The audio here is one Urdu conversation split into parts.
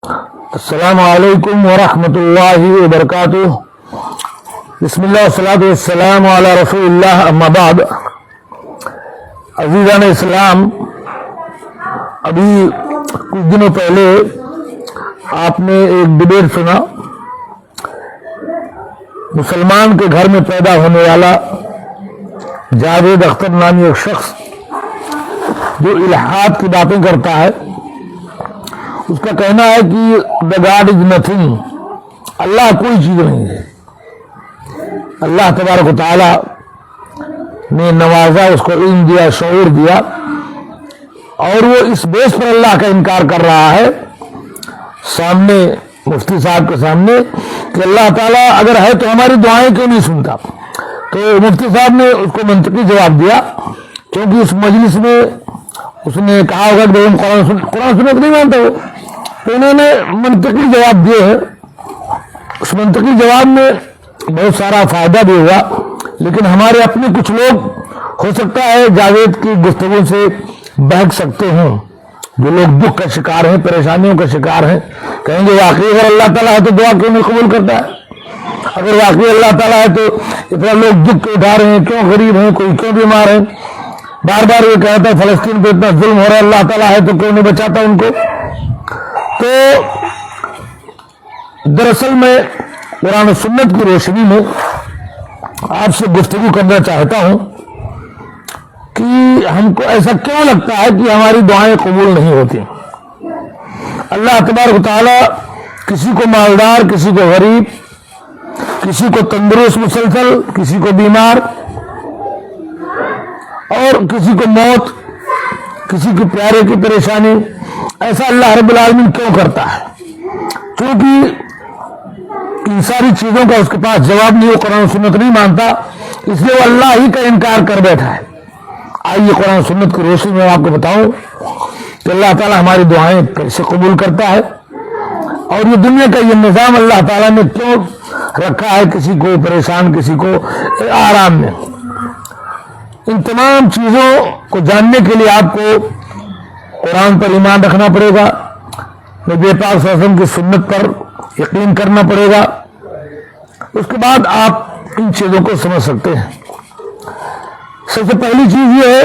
السلام علیکم ورحمۃ اللہ وبرکاتہ۔ بسم اللہ والصلاۃ والسلام علی رسول اللہ، اما بعد۔ عزیزان اسلام، ابھی کچھ دنوں پہلے آپ نے ایک ڈبیٹ سنا، مسلمان کے گھر میں پیدا ہونے والا جاوید اختر نامی ایک شخص جو الحاد کی باتیں کرتا ہے، اس کا کہنا ہے کہ دا گاڈ از نتھنگ، اللہ کوئی چیز نہیں ہے۔ اللہ تبارک و تعالی نے نوازا، اس کو علم دیا، شعور دیا، اور وہ اس بیس پر اللہ کا انکار کر رہا ہے سامنے مفتی صاحب کے سامنے کہ اللہ تعالیٰ اگر ہے تو ہماری دعائیں کیوں نہیں سنتا۔ تو مفتی صاحب نے اس کو منطقی جواب دیا، کیونکہ اس مجلس میں اس نے کہا ہوگا کہ ہم قرآن سنت نہیں مانتا ہو، تو انہوں نے منطقی جواب دیے ہیں۔ اس منطقی جواب میں بہت سارا فائدہ بھی ہوا، لیکن ہمارے اپنے کچھ لوگ ہو سکتا ہے جاوید کی گفتگو سے بہک سکتے ہوں، جو لوگ دکھ کا شکار ہیں، پریشانیوں کا شکار ہیں، کہیں گے واقعی اگر اللہ تعالیٰ ہے تو دعا کیوں نہیں قبول کرتا ہے؟ اگر واقعی اللہ تعالیٰ ہے تو اتنا لوگ دکھ کے اٹھا رہے ہیں، کیوں غریب ہیں، کوئی کیوں بیمار ہے؟ بار بار یہ کہتا ہے فلسطین پہ اتنا ظلم ہو رہا ہے، اللہ تعالیٰ ہے تو کیوں نہیں بچاتا ان کو؟ تو دراصل میں قرآن و سنت کی روشنی میں آپ سے گفتگو کرنا چاہتا ہوں کہ ہم کو ایسا کیوں لگتا ہے کہ ہماری دعائیں قبول نہیں ہوتی۔ اللہ تبارک و تعالی کسی کو مالدار، کسی کو غریب، کسی کو تندرست مسلسل، کسی کو بیمار، اور کسی کو موت، کسی کے پیارے کی پریشانی، ایسا اللہ رب العالمین کیوں کرتا ہے؟ کیونکہ ان ساری چیزوں کا اس کے پاس جواب نہیں، وہ قرآن و سنت نہیں مانتا، اس لیے وہ اللہ ہی کا انکار کر بیٹھا ہے۔ آئیے قرآن و سنت کی روشنی میں آپ کو بتاؤں کہ اللہ تعالیٰ ہماری دعائیں کیسے قبول کرتا ہے، اور یہ دنیا کا یہ نظام اللہ تعالیٰ نے کیوں رکھا ہے، کسی کو پریشان، کسی کو آرام میں۔ ان تمام چیزوں کو جاننے کے لیے آپ کو قرآن پر ایمان رکھنا پڑے گا، نبی پاک صلی اللہ علیہ وسلم کی سنت پر یقین کرنا پڑے گا، اس کے بعد آپ ان چیزوں کو سمجھ سکتے ہیں۔ سب سے پہلی چیز یہ ہے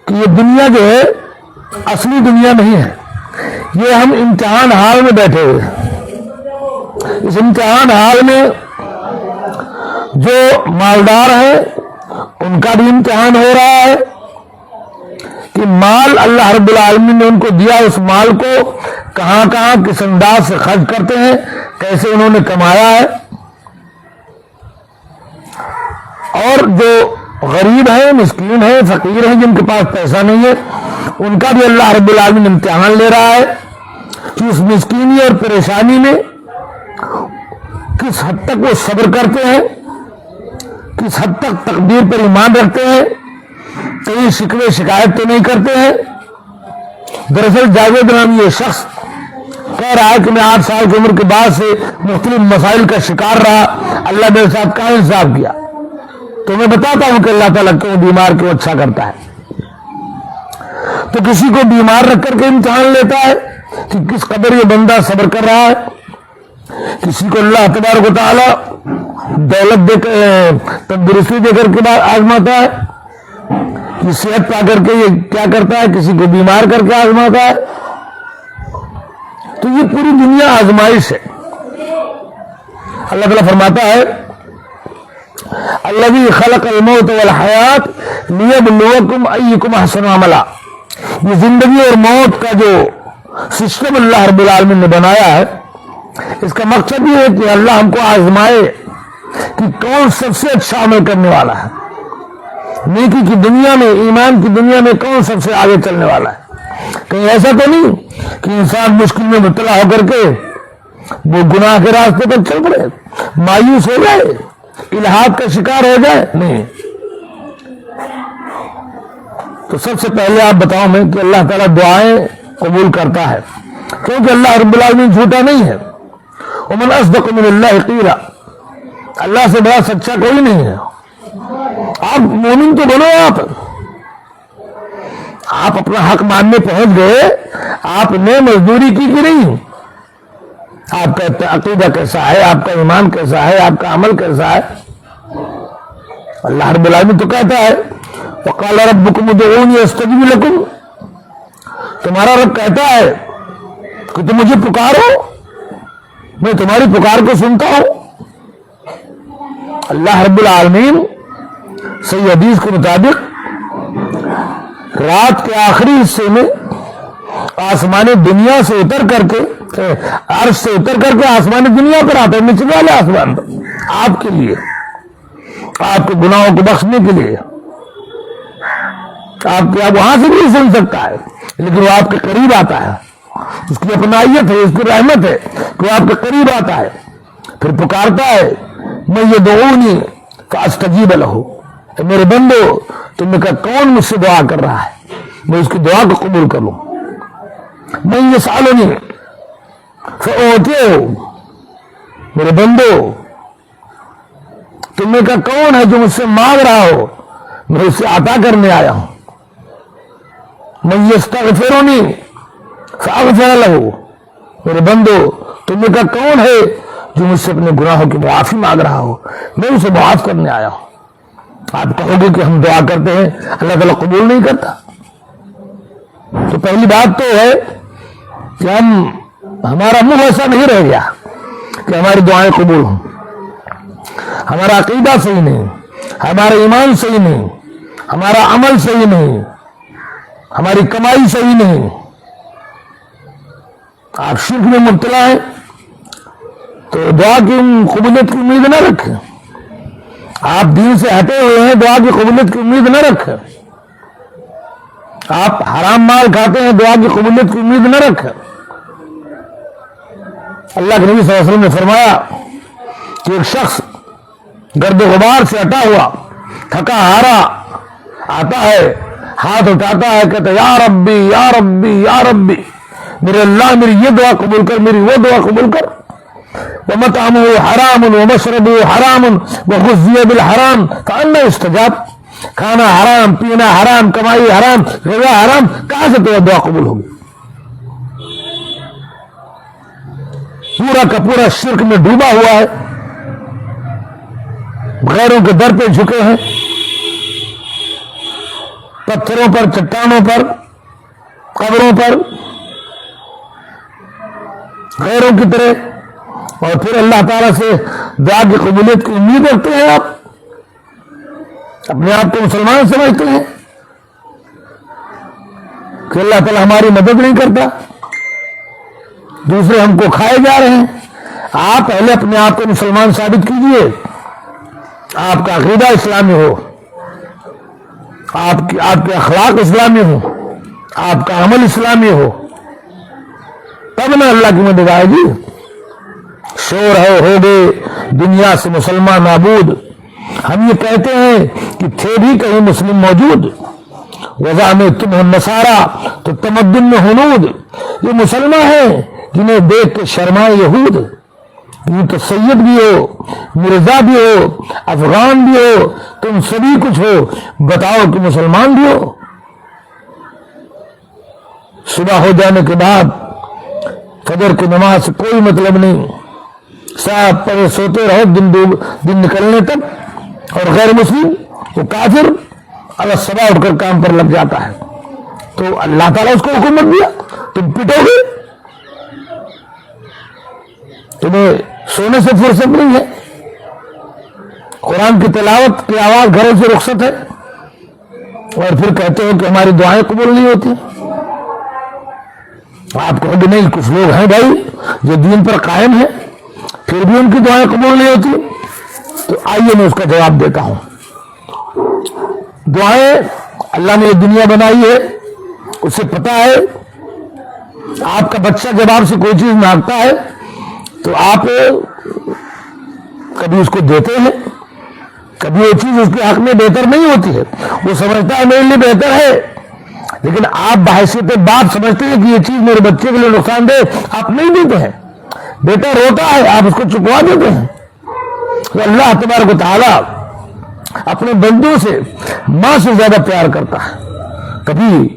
کہ یہ دنیا جو ہے اصلی دنیا نہیں ہے، یہ ہم امتحان حال میں بیٹھے ہوئے ہیں۔ اس امتحان حال میں جو مالدار ہیں ان کا بھی امتحان ہو رہا ہے کہ مال اللہ رب العالمین نے ان کو دیا، اس مال کو کہاں کہاں کس انداز سے خرچ کرتے ہیں، کیسے انہوں نے کمایا ہے۔ اور جو غریب ہیں، مسکین ہیں، فقیر ہیں، جن کے پاس پیسہ نہیں ہے، ان کا بھی اللہ رب العالمین امتحان لے رہا ہے کہ اس مسکینی اور پریشانی میں کس حد تک وہ صبر کرتے ہیں، کس حد تک تقدیر پر ایمان رکھتے ہیں، کہیں شکوے شکایت تو نہیں کرتے ہیں۔ دراصل جاوید نامی یہ شخص کہہ رہا ہے کہ میں 8 سال کی عمر کے بعد سے مختلف مسائل کا شکار رہا، اللہ میرے ساتھ کہاں انصاف کیا؟ تو میں بتاتا ہوں کہ اللہ تعالیٰ کیوں بیمار کیوں اچھا کرتا ہے۔ تو کسی کو بیمار رکھ کر کے امتحان لیتا ہے کہ کس قدر یہ بندہ صبر کر رہا ہے، کسی کو اللہ تبارک و تعالیٰ دولت دے کر، تندرستی دے کر کے بعد آزماتا ہے، یہ صحت پا کر کے یہ کیا کرتا ہے، کسی کو بیمار کر کے آزماتا ہے۔ تو یہ پوری دنیا آزمائش ہے۔ اللہ تعالیٰ فرماتا ہے الذی خلق الموت والحیات لیبلوکم ایکم احسن عملا، یہ زندگی اور موت کا جو سسٹم اللہ رب العالمین نے بنایا ہے، اس کا مقصد یہ ہے کہ اللہ ہم کو آزمائے کہ کون سب سے اچھا عمل کرنے والا ہے، نیکی کی دنیا میں، ایمان کی دنیا میں کون سب سے آگے چلنے والا ہے۔ کہیں ایسا تو نہیں کہ انسان مشکل میں مبتلا ہو کر کے وہ گناہ کے راستے پر چل پڑے، مایوس ہو جائے، الحاد کا شکار ہو جائے، نہیں۔ تو سب سے پہلے آپ بتاؤں میں کہ اللہ تعالیٰ دعائیں قبول کرتا ہے، کیونکہ اللہ رب العالمین جھوٹا نہیں ہے۔ ومن اصدق من اللہ قیلا، اللہ سے بڑا سچا کوئی نہیں ہے۔ آپ مومن تو بنو، آپ آپ اپنا حق ماننے پہنچ گئے، آپ نے مزدوری کی کہ نہیں؟ آپ کا عقیدہ کیسا ہے، آپ کا ایمان کیسا ہے، آپ کا عمل کیسا ہے؟ اللہ رب العالمین تو کہتا ہے وقال ربکم ادعونی استجب لکم، تمہارا رب کہتا ہے کہ تم مجھے پکارو، میں تمہاری پکار کو سنتا ہوں۔ اللہ رب العالمین صحیح حدیث کے مطابق رات کے آخری حصے میں آسمان دنیا سے اتر کر کے، عرش سے اتر کر کے آسمان دنیا پر آتا ہے، نچلے والے آسمان پر، آپ کے لیے، آپ کے گناہوں کو بخشنے کے لیے۔ آپ کے وہاں سے بھی سن سکتا ہے، لیکن وہ آپ کے قریب آتا ہے، اس کی اپنائیت ہے، اس کی رحمت ہے کہ وہ آپ کے قریب آتا ہے، پھر پکارتا ہے میں یدعونی فاستجیب لہ، تو میرے بندو تم نے کہا کون مجھ سے دعا کر رہا ہے، میں اس کی دعا کو قبول کروں۔ میں یسألنی فأعطیہ، میرے بندو تم نے کہا کون ہے جو مجھ سے مانگ رہا ہو، میں اس سے عطا کرنے آیا ہوں۔ میں یستغفرنی فأغفر لہ، میرے بندو تم نے کہا کون ہے جو مجھ سے اپنے گناہوں کی معافی مانگ رہا ہو، میں اسے معاف کرنے آیا ہوں۔ آپ کہو گے کہ ہم دعا کرتے ہیں اللہ تعالیٰ قبول نہیں کرتا، تو پہلی بات تو ہے کہ ہمارا منہ ایسا نہیں رہ گیا کہ ہماری دعائیں قبول ہوں، ہمارا عقیدہ صحیح نہیں، ہمارا ایمان صحیح نہیں، ہمارا عمل صحیح نہیں، ہماری کمائی صحیح نہیں، آپ شرک میں مبتلا ہیں تو دعا کی قبولیت کی امید نہ رکھیں، آپ دین سے ہٹے ہوئے ہیں دعا کی قبولیت کی امید نہ رکھیں، آپ حرام مال کھاتے ہیں دعا کی قبولیت کی امید نہ رکھیں۔ اللہ کے نبی صلی اللہ علیہ وسلم نے فرمایا کہ ایک شخص گرد و غبار سے ہٹا ہوا تھکا ہارا آتا ہے، ہاتھ اٹھاتا ہے، کہتا ہے یا ربی یا ربی یا ربی، میرے اللہ میری یہ دعا قبول کر، میری وہ دعا قبول کر۔ وَمَطْعَمُهُ حَرَامٌ وَمَشْرَبُهُ حَرَامٌ وَغُذِّيَ بِالْحَرَامِ فَأَنَّىٰ يُسْتَجَابُ، کھانا حرام، پینا حرام، کمائی حرام، غذا حرام، کہاں سے تو دعا قبول ہوگی؟ پورا کا پورا شرک میں ڈوبا ہوا ہے، غیروں کے در پہ جھکے ہیں، پتھروں پر، چٹانوں پر، قبروں پر، غیروں کی طرح، اور پھر اللہ تعالیٰ سے دعا کی قبولیت کی امید رکھتے ہیں۔ آپ اپنے آپ کو مسلمان سمجھتے ہیں کہ اللہ تعالیٰ ہماری مدد نہیں کرتا، دوسرے ہم کو کھائے جا رہے ہیں۔ آپ پہلے اپنے آپ کو مسلمان ثابت کیجئے، آپ کا عقیدہ اسلامی ہو، آپ کے اخلاق اسلامی ہو، آپ کا عمل اسلامی ہو، تب نہ اللہ کی مدد آئے گی۔ شور ہے ہو گئے دنیا سے مسلمان نابود، ہم یہ کہتے ہیں کہ تھے بھی کہیں مسلم موجود، وضع میں تم ہو نصارا تو تمدن میں ہنود، یہ مسلمان ہیں جنہیں دیکھ کے شرمائے یہود، یہ تو سید بھی ہو، مرزا بھی ہو، افغان بھی ہو، تم سبھی کچھ ہو، بتاؤ کہ مسلمان بھی ہو۔ صبح ہو جانے کے بعد فجر کی نماز سے کوئی مطلب نہیں، صاحب پڑے سوتے رہو دن نکلنے تک، اور غیر مسلم وہ کافر اگر صبح اٹھ کر کام پر لگ جاتا ہے تو اللہ تعالیٰ اس کو حکومت دیا تم پٹو گے، تمہیں سونے سے فرصت نہیں ہے، قرآن کی تلاوت کی آواز گھروں سے رخصت ہے، اور پھر کہتے ہو کہ ہماری دعائیں قبول نہیں ہوتی۔ آپ کہو گے نہیں کچھ لوگ ہیں بھائی جو دین پر قائم ہیں پھر بھی ان کی دعائیں قبول نہیں ہوتی، تو آئیے میں اس کا جواب دیتا ہوں۔ دعائیں اللہ نے یہ دنیا بنائی ہے، اسے پتا ہے آپ کا بچہ جب آپ سے کوئی چیز مانگتا ہے تو آپ کبھی اس کو دیتے ہیں، کبھی وہ چیز اس کے حق میں بہتر نہیں ہوتی ہے، وہ سمجھتا ہے میرے لیے بہتر ہے، لیکن آپ بحیثیت باپ سمجھتے ہیں کہ یہ چیز میرے بچے کے لیے نقصان دہ، آپ نہیں دیتے ہیں، بیٹا روتا ہے آپ اس کو چکوا دیتے ہیں۔ تو اللہ تبارک و تعالی اپنے بندوں سے ماں سے زیادہ پیار کرتا ہے۔ کبھی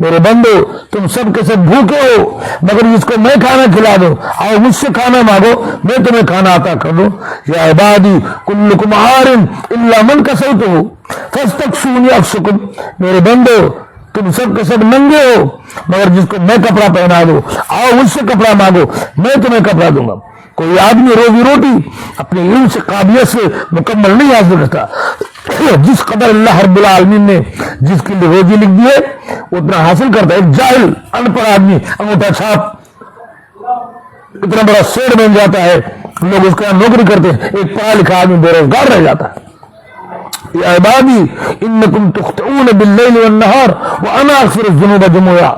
میرے بندو تم سب کے سب بھوکے ہو مگر جس کو میں کھانا کھلا دوں، آؤ مجھ سے کھانا مانگو میں تمہیں کھانا عطا کر دوں۔ یا عبادی کلکم عار الا من کسوتہ فاستکسونی اکسکم، میرے بندو تم سب کے سب ننگے ہو مگر جس کو میں کپڑا پہنا دوں، آؤ مجھ سے کپڑا مانگو میں تمہیں کپڑا دوں گا۔ کوئی آدمی روزی روٹی اپنے علم سے قابلیت سے مکمل نہیں حاصل کرتا، جس قدر اللہ رب العالمین نے جس کے لیے روزی لکھ دی ہے اتنا حاصل کرتا ہے۔ ایک جاہل ان پڑھ آدمی انگوٹھا چھاپ اتنا بڑا سیٹ بن جاتا ہے، لوگ اس کا نوکری کرتے ہیں، ایک پڑھا لکھا آدمی بے روزگار رہ جاتا ہے۔ یا عبادی انکم تخطئون باللیل والنہار وانا اغفر الذنوب جميعا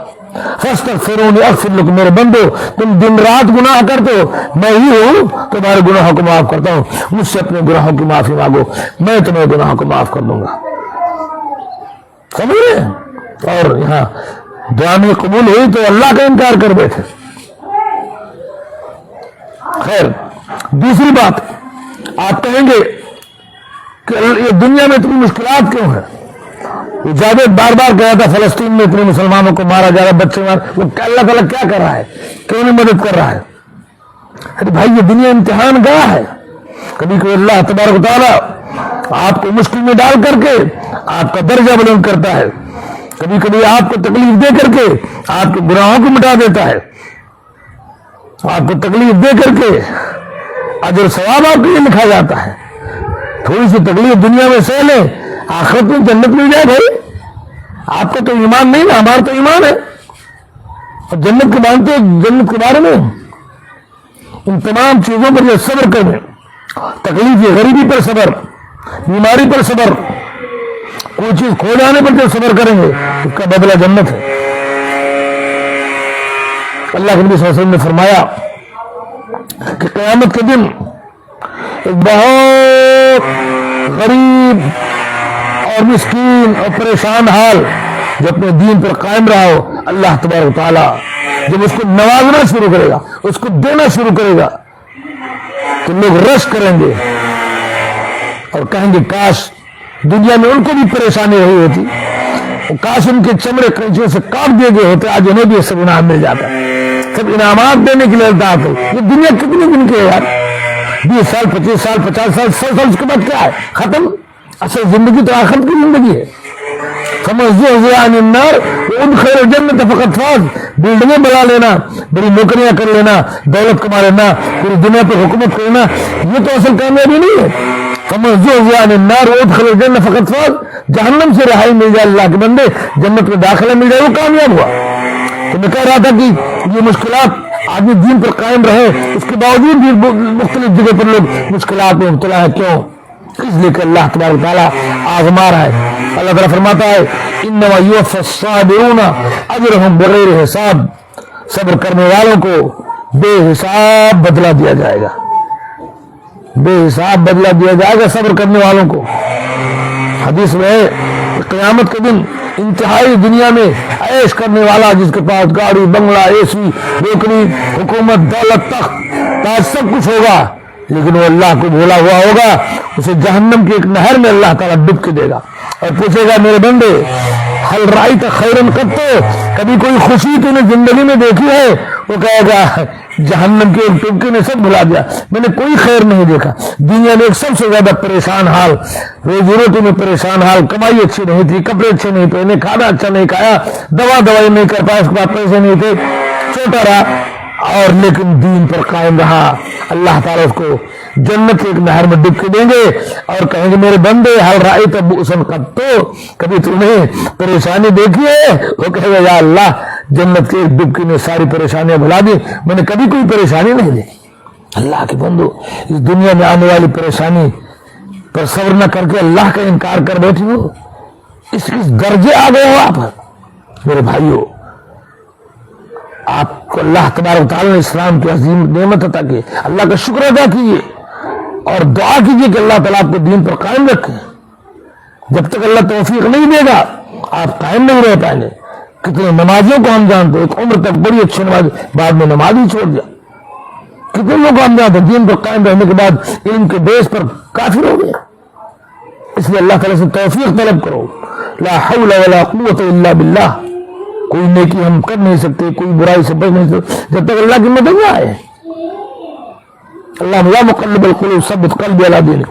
فاستغفرونی اغفر لکم، میرے بندو تم دن رات گناہ کرتے ہو، میں ہی ہوں تمہارے گناہوں کو معاف کرتا ہوں، مجھ سے اپنے گناہوں کی معافی مانگو میں تمہیں گناہوں کو معاف کر دوں گا۔ سمجھ رہے؟ اور یہاں دعا میں قبول ہوئی تو اللہ کا انکار کر بیٹھے۔ خیر دوسری بات آپ کہیں گے کہ یہ دنیا میں اتنی مشکلات کیوں ہے؟ جاوید بار بار کہا تھا فلسطین میں اتنے مسلمانوں کو مارا جا رہا، بچے مار، وہ اللہ تعالیٰ کیا کر رہا ہے، کیوں نہیں مدد کر رہا ہے؟ ارے بھائی یہ دنیا امتحان گاہ ہے، کبھی کوئی اللہ تبارک و تعالیٰ آپ کو مشکل میں ڈال کر کے آپ کا درجہ بلند کرتا ہے، کبھی کبھی آپ کو تکلیف دے کر کے آپ کے گناہوں کو مٹا دیتا ہے، آپ کو تکلیف دے کر کے اجر ثواب آپ کے لیے لکھا جاتا ہے۔ تھوڑی سی تکلیف دنیا میں سہ لیں، آخرت میں جنت مل جائے۔ بھائی آپ کا تو ایمان نہیں نا، ہمارا تو ایمان ہے، اور جنت کے مانتے جنت کے بارے میں ان تمام چیزوں پر جو صبر کریں، تکلیف یہ غریبی پر صبر، بیماری پر صبر، کوئی چیز کھو جانے پر جو صبر کریں گے اس کا بدلہ جنت ہے۔ اللہ کے نبی صلی اللہ علیہ وسلم نے فرمایا کہ قیامت کے دن ایک بہت غریب اور مسکین اور پریشان حال جو اپنے دین پر قائم رہا ہو، اللہ تبارک و تعالیٰ جب اس کو نوازنا شروع کرے گا، اس کو دینا شروع کرے گا تو لوگ رش کریں گے اور کہیں گے کاش دنیا میں ان کو بھی پریشانی رہی ہوتی، کاش ان کے چمڑے کنچیوں سے کاٹ دیے گئے ہوتے، آج انہیں بھی سب انعام مل جاتا، سب انعامات دینے کے لیے التاف ہو۔ یہ دنیا کتنے دن کی ہے یار؟ 20 سال 25 سال 50 سال 100 سال، اس کے بعد کیا ہے؟ ختم۔ اصل زندگی تو آخرت کی زندگی ہے۔ فَمَنْ عَنِ النَّارِ وَأُدْخِلَ الْجَنَّةَ فَقَدْ فَازَ، بلڈنگیں بنا لینا، بڑی نوکریاں کر لینا، دولت کما لینا، پوری دنیا پر حکومت کرنا، یہ تو اصل کامیابی نہیں ہے۔ فَمَنْ عَنِ النَّارِ وَأُدْخِلَ الْجَنَّةَ فَقَدْ فَازَ، جہنم سے رہائی مل جائے اللہ کے بندے، جنت میں داخلہ مل جائے، وہ کامیاب ہوا۔ تو میں کہہ رہا تھا کہ یہ مشکلات آدمی دین پر قائم رہے، اس کے باوجود بھی مختلف جگہ پر لوگ مشکلات میں مبتلا ہے، کیوں؟ اس لیے کہ اللہ تبارک تعالیٰ آزما رہا ہے۔ اللہ تعالیٰ فرماتا ہے انما یوفی الصابرون اجرہم بغیر حساب، صبر کرنے والوں کو بے حساب بدلہ دیا جائے گا، بے حساب بدلہ دیا جائے گا صبر کرنے والوں کو۔ حدیث میں ہے قیامت کے دن انتہائی دنیا میں عیش کرنے والا، جس کے پاس گاڑی بنگلہ اے سی نوکری حکومت دولت تخت تاج سب کچھ ہوگا، لیکن وہ اللہ کو بھولا ہوا ہوگا، اسے جہنم کی ایک نہر میں اللہ تعالیٰ ڈب کے دے گا اور پوچھے گا میرے بندے حل رأیت خیرا قط، کبھی کوئی خوشی تو نے زندگی میں دیکھی ہے؟ وہ کہے گا جہنم کے ایک ٹبکے نے سب بھلا دیا، میں نے کوئی خیر نہیں دیکھا۔ دنیا میں ایک سب سے زیادہ پریشان حال، روزی روٹی میں پریشان حال، کمائی اچھی نہیں تھی، کپڑے اچھے نہیں پہنے، کھانا اچھا نہیں کھایا، دوائی نہیں کر پایا، اس کے بعد پیسے نہیں تھے، چھوٹا رہا اور لیکن دین پر قائم رہا، اللہ تعالیٰ اس کو جنت ایک نہر میں ڈب کے دیں گے اور کہیں گے میرے بندے حل رأیت بؤسا قط، کبھی تم نے پریشانی دیکھی ہے؟ وہ کہے گا یا اللہ جنت کے ایک ڈبکی نے ساری پریشانیاں بھلا دی، میں نے کبھی کوئی پریشانی نہیں دیکھی۔ اللہ کے بندو اس دنیا میں آنے والی پریشانی پر صبر نہ کر کے اللہ کا انکار کر بیٹھی ہو، اس درجے آ گئے ہو آپ۔ میرے بھائیو آپ کو اللہ تبارک تعالیٰ نے اسلام کی عظیم نعمت عطا کی، اللہ کا شکر ادا کیجیے اور دعا کیجیے کہ اللہ تعالیٰ آپ کو دین پر قائم رکھے۔ جب تک اللہ توفیق نہیں دے گا آپ قائم نہیں رہ پائیں گے۔ کتنے نمازیوں کو ہم جانتے ہیں ایک عمر تک بڑی اچھی نماز، بعد میں نماز ہی چھوڑ دیا۔ کتنے لوگ کو ہم جانتے ہیں دین پر قائم رہنے کے بعد علم کے بیس پر کافر ہو گئے۔ اس لیے اللہ تعالیٰ سے توفیق طلب کرو، لا حول ولا قوت الا باللہ۔ کوئی نیکی ہم کر نہیں سکتے, کوئی برائی سے بچ نہیں سکتے جب تک اللہ کی مدد نہ آئے. اللہ یا مقلب القلوب ثبت قلبی علی دینک.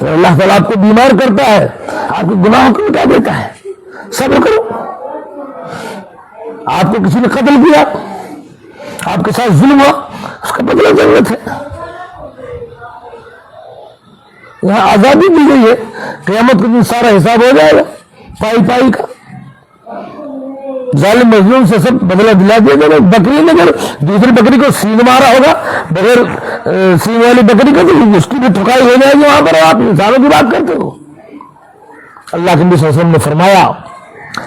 اللہ تعالیٰ آپ کو بیمار کرتا ہے, آپ کے گناہوں کو مٹا دیتا ہے, صبر کرو. آپ کو کسی نے قتل کیا, آپ کے ساتھ ظلم ہوا, اس کا بدلہ ضرورت ہے. یہاں آزادی دی گئی ہے, قیامت کے دن سارا حساب ہو جائے گا پائی پائی کا. ظالم مظلوم سے سب بدلہ دلا دیا جائے گا. بکری نے اگر دوسری بکری کو سینگ مارا ہوگا بغیر سینگ والی بکری کا, تو اس کی بھی ٹھکائی ہو جائے گی وہاں پر. آپ انسانوں کی بات کرتے ہو. اللہ کے نبی صلی اللہ علیہ وسلم نے فرمایا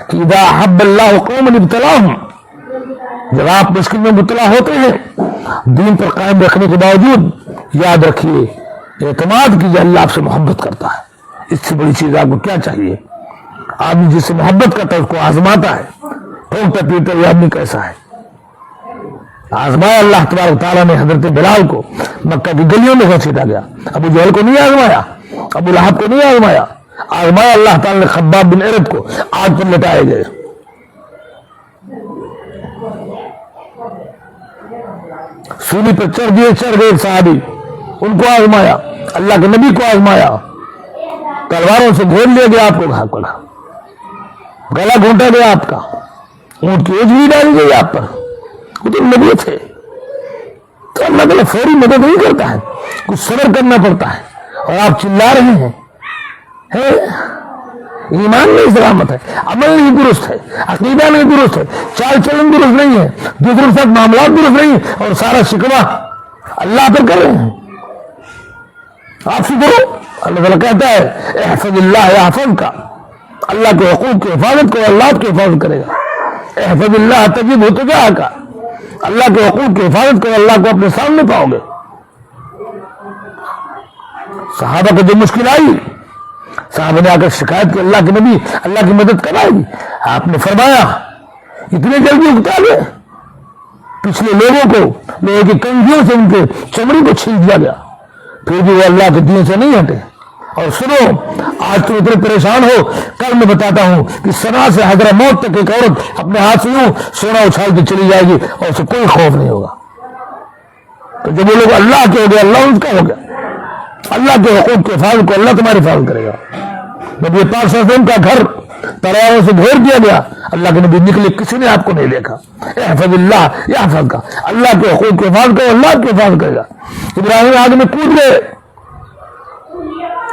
کہ اذا احب اللہ قوما ابتلاهم, جب آپ مشکل میں مبتلا ہوتے ہیں دین پر قائم رکھنے کے باوجود یاد رکھیے, اعتماد کیجیے اللہ آپ سے محبت کرتا ہے. اس سے بڑی چیز آپ کو کیا چاہیے؟ آدمی جس سے محبت کرتا ہے اس کو آزماتا ہے, ٹھوکتا پیٹتا یہ آدمی کیسا ہے. آزمایا اللہ تبارک تعالیٰ نے حضرت بلال کو مکہ کی گلیوں میں گھسیٹا گیا. ابو جہل کو نہیں آزمایا, ابو لہب کو نہیں آزمایا, آزمایا اللہ تعالیٰ نے خباب بن ارد کو آگ پر لٹائے گئے. سولی پر چڑھ گئے ایک صحابی, ان کو آزمایا. اللہ کے نبی کو آزمایا, تلواروں سے گھیر لیا گیا, آپ کو گھا کھلا, گلا گھونٹا گیا آپ کا, اونٹ کی اجڑی ڈالی گئی آپ پر. وہ تو نبی تھے. تو اللہ تعالیٰ فوری مدد نہیں کرتا ہے, کچھ صبر کرنا پڑتا ہے. اور آپ چلا رہے ہیں, ایمان نہیں سلامت ہے, عمل نہیں درست ہے, عقیدہ نہیں درست ہے, چال چلن درست نہیں ہے, دوسروں کے ساتھ معاملات درست نہیں ہے, اور سارا شکوہ اللہ پر کر رہے ہیں. آپ سے کرو. اللہ تعالیٰ کہتا ہے احفظ اللہ یحفظ کا, اللہ کے حقوق کی حفاظت کرو اللہ کی حفاظت کرے گا. احفظ اللہ تجدہ تجاہ کا, اللہ کے حقوق کی حفاظت کرو اللہ کو اپنے سامنے پاؤ گے. صحابہ کو جو مشکل آئی, صحابہ نے آ کر شکایت کی اللہ کے نبی اللہ کی مدد کرائے گی. آپ نے فرمایا اتنے جلدی اگتا گئے, پچھلے لوگوں کو لوگوں کی کنگھیوں سے ان کے چمڑی کو چھین دیا گیا, پھر بھی وہ اللہ کے دین سے نہیں ہٹے. اور سنو, آج تم اتنے پریشان ہو, کل میں بتاتا ہوں کہ سنا سے حضرت موت تک ایک عورت اپنے ہاتھ سے یوں سونا اچھال کے چلی جائے گی اور اسے کوئی خوف نہیں ہوگا. تو جب وہ لوگ اللہ کے ہو گیا اللہ ان کا ہو گیا. اللہ کے حقوق کے حفاظت کو اللہ تمہاری حفاظت کرے گا. نبی پاک صلی اللہ علیہ وسلم کا گھر تلواروں سے گھیر دیا گیا, اللہ کے نبی نکلے, کسی نے آپ کو نہیں دیکھا. احفظ اللہ یحفظ کا, اللہ کے حقوق کی حفاظت کرو اللہ کی حفاظت کرے گا. ابراہیم آگ میں کود گئے,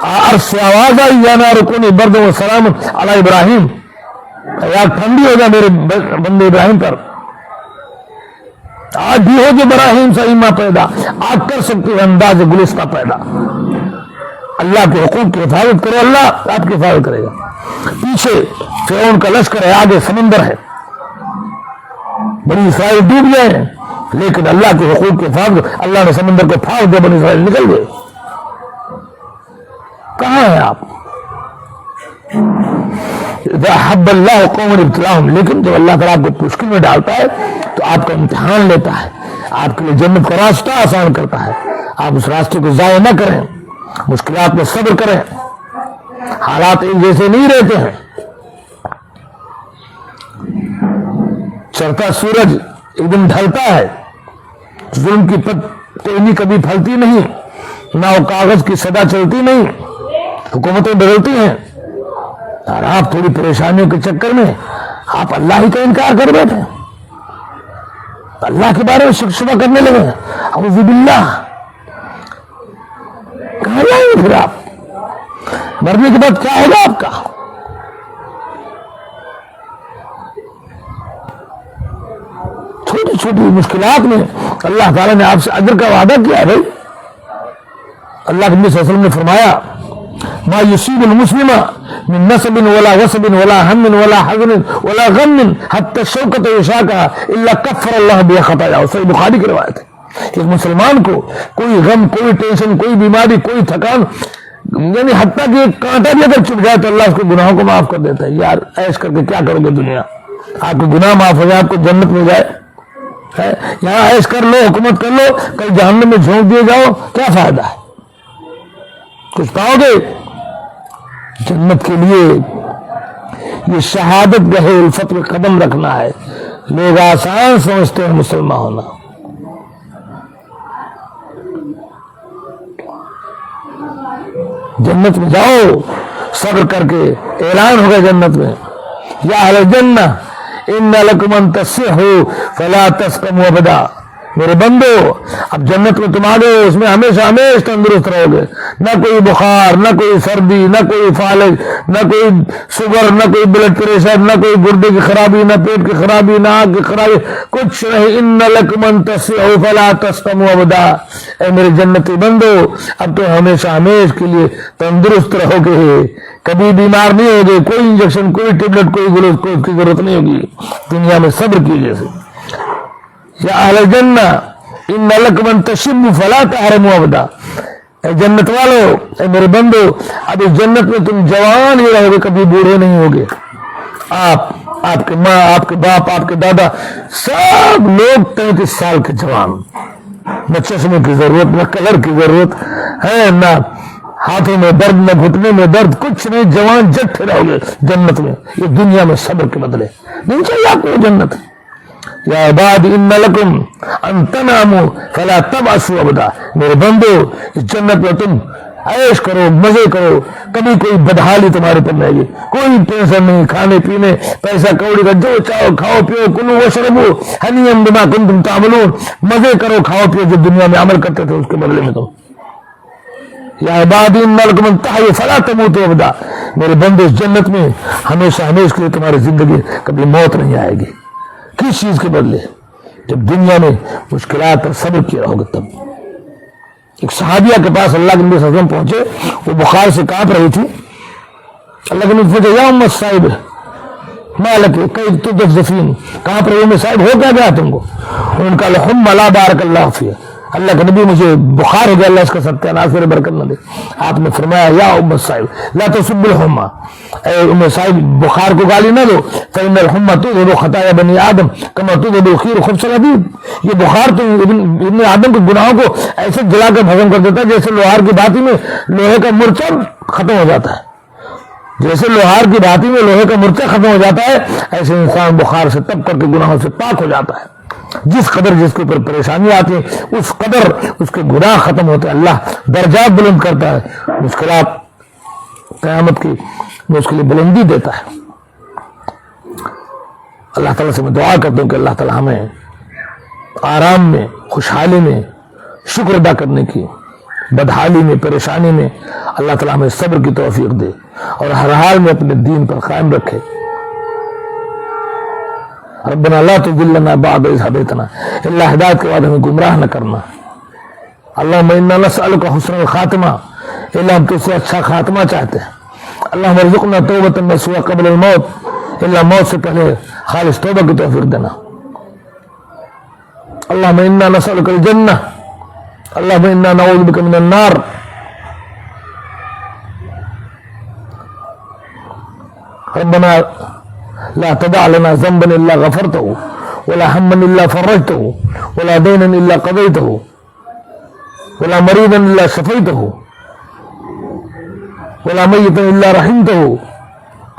عرش سے آواز آئی یا نار کونی برد و سلام علی ابراہیم, آگ ٹھنڈی ہو جائے میرے بندے ابراہیم پر. آج بھی ہو جو براہیم سے ایما پیدا, آگ کر سکتے ہیں انداز گلستہ پیدا. اللہ کے حقوق کی حفاظت کرو اللہ آپ کی حفاظت کرے گا. پیچھے فرعون کا لشکر ہے, آگے سمندر ہے, بنی اسرائیل ڈوب گئے ہیں, لیکن اللہ کے حقوق کی حفاظت, اللہ نے سمندر کو پھاڑ دیا, بنی اسرائیل نکل گئے. کہاں ہیں آپ؟ اذا حب اللہ قوما ابتلاهم, لیکن جب اللہ تعالیٰ آپ کو مشکل میں ڈالتا ہے تو آپ کا امتحان لیتا ہے, آپ کے لیے جنت کا راستہ آسان کرتا ہے. آپ اس راستے کو ضائع نہ کریں, مشکلات میں صبر کریں. حالات ایک جیسے نہیں رہتے ہیں. چڑھتا سورج ایک دم ڈھلتا ہے, ظلم کی پتنی کبھی پھلتی نہیں, نہ وہ کاغذ کی صدا چلتی نہیں, حکومتیں بدلتی ہیں, اور آپ تھوڑی پریشانیوں کے چکر میں آپ اللہ ہی کا انکار کر بیٹھے, اللہ کے بارے میں شک شبہ کرنے لگے. اعوذ باللہ, کہاں جائیں گے پھر آپ؟ مرنے کے بعد کیا ہوگا آپ کا؟ چھوٹی چھوٹی مشکلات میں اللہ تعالیٰ نے آپ سے اجر کا وعدہ کیا ہے. بھائی اللہ کے نبی صلی اللہ علیہ وسلم نے فرمایا ما یصیب المسلم من نصب ولا وصب ولا هم ولا حزن ولا غم حتى الشوكة يشاكها الا كفر الله بها خطاياه. صحیح بخاری کی روایت ہے. ایک مسلمان کو کوئی غم, کوئی ٹینشن, کوئی بیماری, کوئی تھکان, یعنی حتیٰ کہ ایک کانٹا بھی اگر چپ جائے تو اللہ اس کے گناہوں کو معاف کر دیتا ہے. یار عیش کر کے کیا کرو گے دنیا, آپ کے گناہ معاف ہو جائے, آپ کو جنت مل جائے. یہاں عیش کر لو, حکومت کر لو, کل جہنم میں جھونک دیے جاؤ, کیا فائدہ ہے؟ کچھ پاؤ گے؟ جنت کے لیے یہ شہادت گہے الفت میں قدم رکھنا ہے. لوگ آسان سمجھتے ہیں مسلمان ہونا. جنت میں جاؤ صبر کر کے، اعلان ہوگا جنت میں، یا اہل الجنہ ان لکم ان تصحوا فلا تسقموا ابدا. میرے بندو اب جنت میں تم آ گئے، اس میں ہمیشہ ہمیشہ تندرست رہو گے. نہ کوئی بخار، نہ کوئی سردی، نہ کوئی فالج، نہ کوئی شوگر، نہ کوئی بلڈ پریشر، نہ کوئی گردے کی خرابی، نہ پیٹ کی خرابی، نہ آنکھ کی خرابی، کچھ نہیں. ان لکم ان تصحوا فلا تسقموا ابدا. اے میرے جنتی بندو اب تو ہمیشہ ہمیشہ کے لیے تندرست رہو گے، کبھی بیمار نہیں ہوگے. کوئی انجیکشن، کوئی ٹیبلٹ، کوئی گلوکوز کی ضرورت نہیں ہوگی دنیا میں صبر کی وجہ سے. یا اہل الجنہ ان لکم ان تشبوا فلا تحرموا ابدا. اے جنت والو، اے میرے بندو اب اس جنت میں تم جوان ہی رہو گے، کبھی بوڑھے نہیں ہوگے. آپ کے ماں، آپ کے باپ، آپ کے دادا سب لوگ 33 سال کے جوان. نہ چشمے کی ضرورت، نہ کلر کی ضرورت ہے، نہ ہاتھوں میں درد، نہ گھٹنے میں درد، کچھ نہیں. جوان جٹھے رہو گے جنت میں. یہ دنیا میں صبر کے بدلے نہیں چاہیے آپ کو جنت. یا عباد ان لکم ان تناموا فلا تبعثوا ابدا. میرے بندو اس جنت میں تم عیش کرو، مزے کرو، کبھی کوئی بدحالی تمہارے پر نہیں، کوئی ٹینشن نہیں. کھانے پینے، پیسہ کوڑی کا جو چاہو کھاؤ پیو. کلوا واشربوا ہنیئا بما کنتم تعملون. مزے کرو، کھاؤ پیو جو دنیا میں عمل کرتے تھے اس کے بدلے میں تم. یا عباد ان لکم ان تحیوا فلا تموتوا ابدا. میرے بندو اس جنت میں ہمیشہ ہمیشہ کے لیے تمہاری زندگی کبھی موت نہیں آئے گی. کس چیز کے بدلے؟ جب دنیا میں مشکلات پر صبر کیا ہوگا تب. ایک صحابیہ کے پاس اللہ کے نبی صلی اللہ علیہ وسلم پہنچے، وہ بخار سے کانپ رہی تھی. اللہ کے نبی پوچھا یا ام الصائب ما لک کیف تدفین، کانپ رہی میں صاحب ہو کیا گیا تم کو؟ ان کا الحمى لا بارک اللہ فیہ. اللہ کے نبی مجھے بخار ہو گیا، اللہ اس کا ستیہ ناش میرے برکت نہ دے. آپ نے فرمایا یا ام الصائب لا تسب الحمى، اے ام صاحب بخار کو گالی نہ دو. فإن الحمى تذهب خطايا بني آدم كما تذهب الخير خبز الحديد. یہ بخار تو ابن آدم کے گناہوں کو ایسے جلا کر بھسم کر دیتا ہے جیسے لوہار کی بھاتی میں لوہے کا مرچہ ختم ہو جاتا ہے. جیسے لوہار کی بھاتی میں لوہے کا مرچہ ختم ہو جاتا ہے، ایسے انسان بخار سے تب کر کے گناہوں سے پاک ہو جاتا ہے. جس قدر جس کے اوپر پریشانی آتی ہے اس قدر اس کے گناہ ختم ہوتے ہیں. اللہ درجات بلند کرتا ہے، مشکلات قیامت کی میں اس کے لیے بلندی دیتا ہے. اللہ تعالیٰ سے میں دعا کرتا ہوں کہ اللہ تعالیٰ ہمیں آرام میں، خوشحالی میں شکر ادا کرنے کی، بدحالی میں، پریشانی میں اللہ تعالیٰ ہمیں صبر کی توفیق دے اور ہر حال میں اپنے دین پر قائم رکھے. ربنا لا تضلنا بعد اذ هديتنا، اللہ ہدایت کے بعد ہمیں گمراہ نہ کرنا. اللہم انا نسألک حسن الخاتمہ، اللہ ہم تجھ سے اچھا خاتمہ چاہتے ہیں. اللہم ارزقنا توبة نصوحا قبل الموت، اللہ موت سے پہلے خالص توبہ کی توفیق دینا. اللہم انا نسألک الجنہ، اللہم انا نعوذ بک من النار. ربنا لا تدع لنا ذنبا الا غفرته ولا هما الا فرجته ولا دينا الا قضيته ولا مريضا الا شفيته ولا ميتا الا رحمته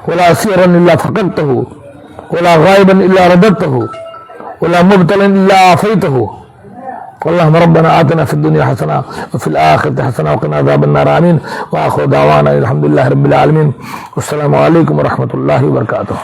ولا اسيرا الا فقدته ولا غائبا الا رددته ولا مبتلا الا عافيته. اللهم ربنا آتنا في الدنيا حسنة وفي الآخرة حسنة وقنا عذاب النار. آمين. وآخر دعوانا الحمد لله رب العالمين. والسلام عليكم ورحمة الله وبركاته.